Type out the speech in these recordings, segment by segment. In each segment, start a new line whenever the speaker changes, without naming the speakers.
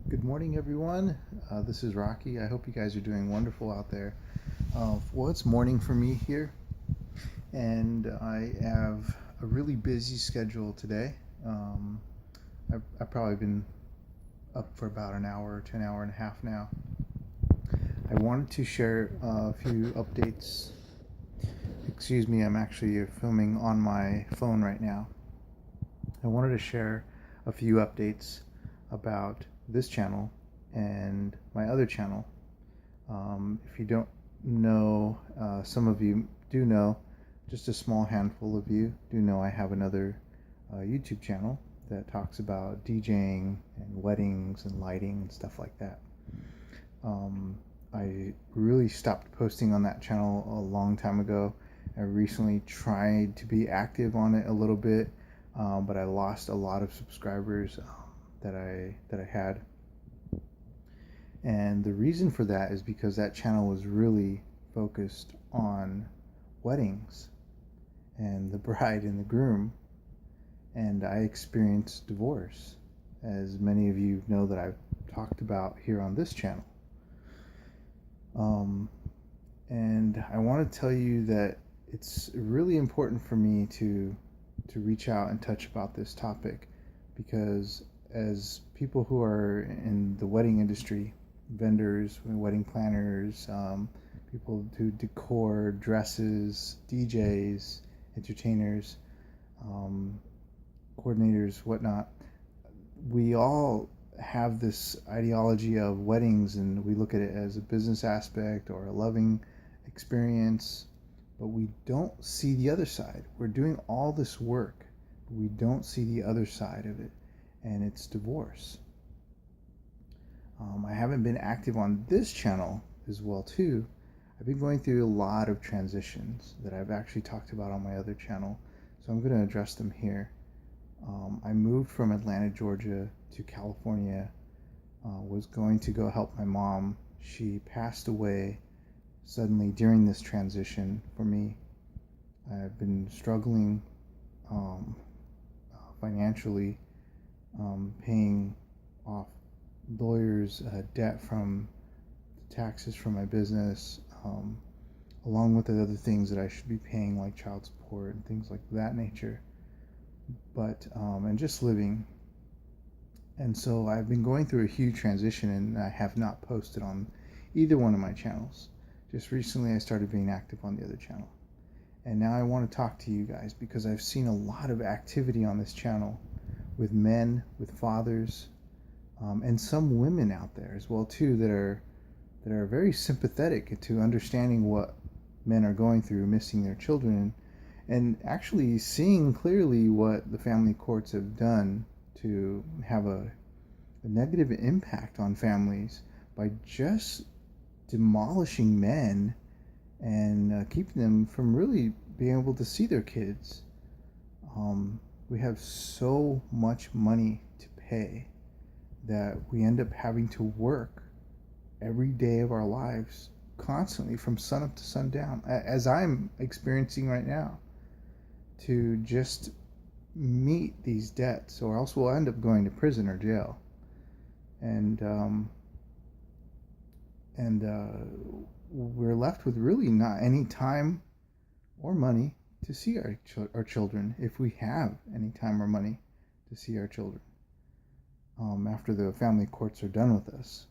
Good morning, everyone. This is Rocky. I hope you guys are doing wonderful out there. Well, it's morning for me here, and I have a really busy schedule today. Um, I've probably been up for about an hour to an hour and a half now. I wanted to share a few updates. Excuse me, I'm actually filming on my phone right now. I wanted to share a few updates about this channel and my other channel. If you don't know, some of you do know, just a small handful of you do know I have another YouTube channel that talks about DJing and weddings and lighting and stuff like that. Um, I really stopped posting on that channel a long time ago. I recently tried to be active on it a little bit, but I lost a lot of subscribers that I had. And the reason for that is because that channel was really focused on weddings and the bride and the groom. And I experienced divorce, as many of you know that I've talked about here on this channel. And I want to tell you that it's really important for me to reach out and touch about this topic, because as people who are in the wedding industry, vendors, wedding planners, people who decor, dresses, DJs, entertainers, um, coordinators, whatnot, we all have this ideology of weddings, and we look at it as a business aspect or a loving experience, but we don't see the other side. We're doing all this work, but we don't see the other side of it, and it's divorce. I haven't been active on this channel as well too. I've been going through a lot of transitions that I've actually talked about on my other channel, so I'm going to address them here. I moved from Atlanta, Georgia to California, was going to go help my mom. She passed away suddenly during this transition for me. I've been struggling financially, paying off lawyers' debt from taxes from my business, along with the other things that I should be paying, like child support and things like that nature. But and just living. And so I've been going through a huge transition, and I have not posted on either one of my channels. Just recently I started being active on the other channel. And now I want to talk to you guys because I've seen a lot of activity on this channel with men, with fathers, and some women out there as well too that are very sympathetic to understanding what men are going through, missing their children, and actually seeing clearly what the family courts have done to have a negative impact on families by just demolishing men and keeping them from really being able to see their kids. We have so much money to pay that we end up having to work every day of our lives constantly from sun up to sundown, as I'm experiencing right now, to just meet these debts, or else we'll end up going to prison or jail. And we're left with really not any time or money to see our children, if we have any time or money to see our children, after the family courts are done with us.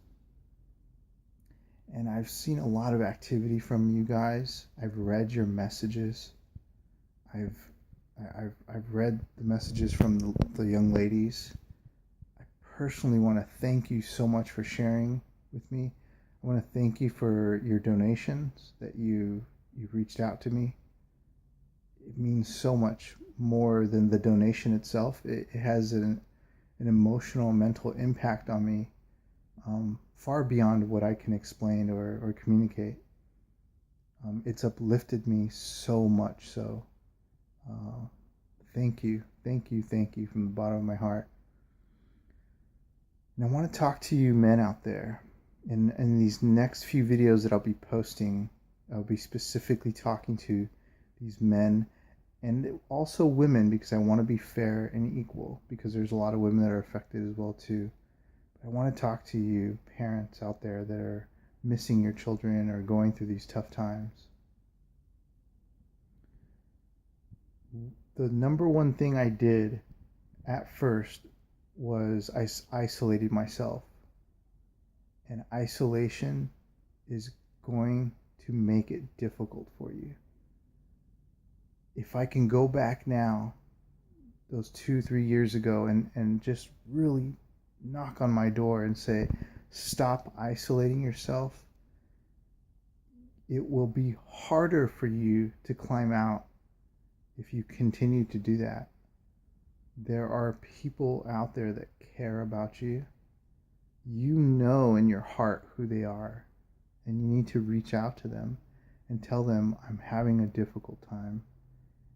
And I've seen a lot of activity from you guys. I've read your messages. I've read the messages from the young ladies. I personally want to thank you so much for sharing with me. I want to thank you for your donations that you've reached out to me. It means so much more than the donation itself. It has an emotional, mental impact on me, far beyond what I can explain or communicate. It's uplifted me so much so. Thank you, thank you, thank you from the bottom of my heart. And I want to talk to you men out there. In these next few videos that I'll be posting, I'll be specifically talking to these men and also women, because I want to be fair and equal, because there's a lot of women that are affected as well too. I want to talk to you, parents out there that are missing your children or going through these tough times. The number one thing I did at first was I isolated myself. And isolation is going to make it difficult for you. If I can go back now, those 2, 3 years ago, and just really knock on my door and say, stop isolating yourself, it will be harder for you to climb out if you continue to do that. There are people out there that care about you. You know in your heart who they are, and you need to reach out to them and tell them, I'm having a difficult time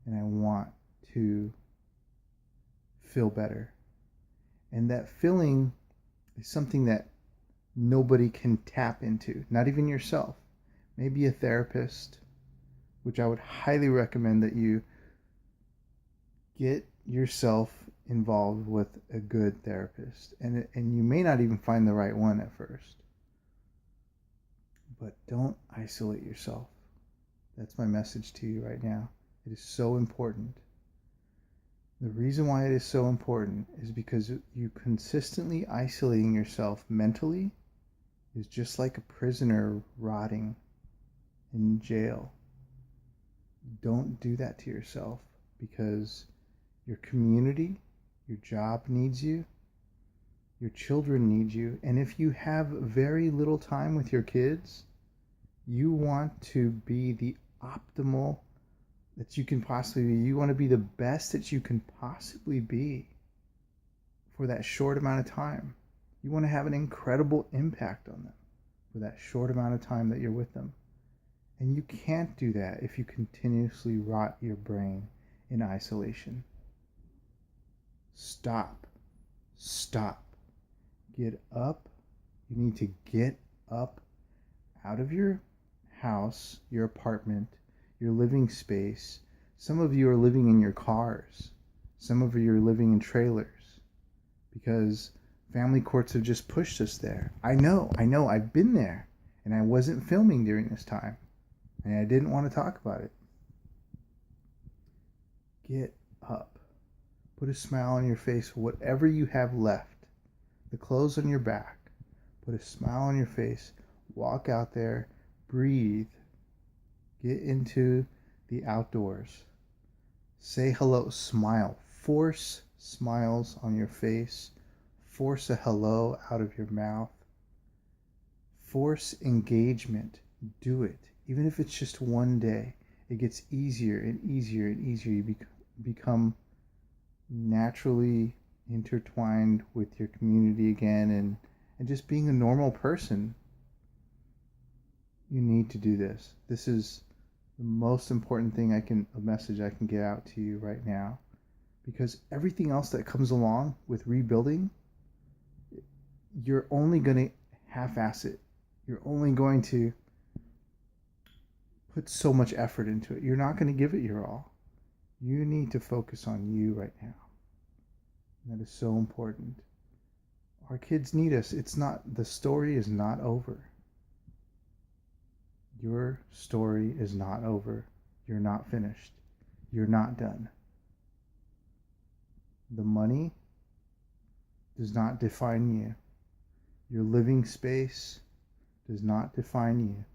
and I want to feel better. And that feeling is something that nobody can tap into, not even yourself. Maybe a therapist, which I would highly recommend that you get yourself involved with a good therapist. And you may not even find the right one at first. But don't isolate yourself. That's my message to you right now. It is so important. The reason why it is so important is because you consistently isolating yourself mentally is just like a prisoner rotting in jail. Don't do that to yourself, because your community, your job needs you, your children need you, and if you have very little time with your kids, you want to be the optimal that you can possibly be. You want to be the best that you can possibly be for that short amount of time. You want to have an incredible impact on them for that short amount of time that you're with them. And you can't do that if you continuously rot your brain in isolation. Stop. Stop. Get up. You need to get up out of your house, your apartment, your living space. Some of you are living in your cars. Some of you are living in trailers because family courts have just pushed us there. I know, I've been there, and I wasn't filming during this time, and I didn't want to talk about it. Get up. Put a smile on your face for whatever you have left. The clothes on your back. Put a smile on your face. Walk out there. Breathe. Get into the outdoors. Say hello. Smile. Force smiles on your face. Force a hello out of your mouth. Force engagement. Do it. Even if it's just one day, it gets easier and easier and easier. You become naturally intertwined with your community again, and just being a normal person. You need to do this. This is the most important thing a message I can get out to you right now, because everything else that comes along with rebuilding, you're only going to half-ass it. You're only going to put so much effort into it. You're not going to give it your all. You need to focus on you right now. That is so important. Our kids need us. The story is not over. Your story is not over. You're not finished. You're not done. The money does not define you. Your living space does not define you.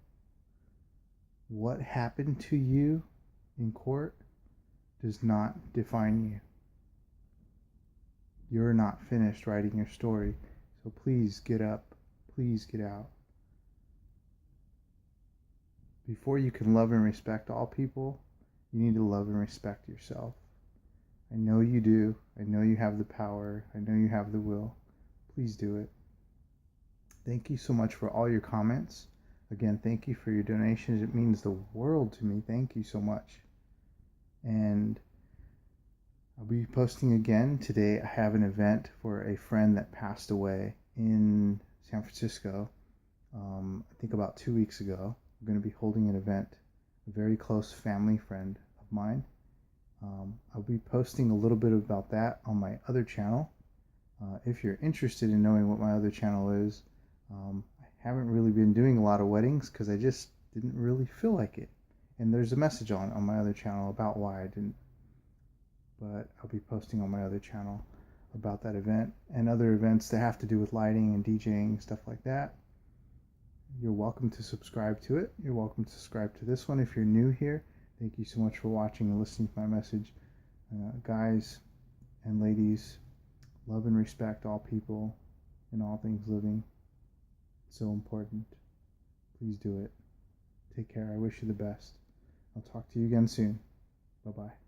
What happened to you in court does not define you. You're not finished writing your story. So please get up. Please get out. Before you can love and respect all people, you need to love and respect yourself. I know you do. I know you have the power. I know you have the will. Please do it. Thank you so much for all your comments. Again, thank you for your donations. It means the world to me. Thank you so much. And I'll be posting again today. I have an event for a friend that passed away in San Francisco, I think about 2 weeks ago. I'm going to be holding an event, a very close family friend of mine. I'll be posting a little bit about that on my other channel. If you're interested in knowing what my other channel is, I haven't really been doing a lot of weddings because I just didn't really feel like it. And there's a message on my other channel about why I didn't. But I'll be posting on my other channel about that event and other events that have to do with lighting and DJing, stuff like that. You're welcome to subscribe to it. You're welcome to subscribe to this one if you're new here. Thank you so much for watching and listening to my message. Guys and ladies, love and respect all people and all things living. It's so important. Please do it. Take care. I wish you the best. I'll talk to you again soon. Bye-bye.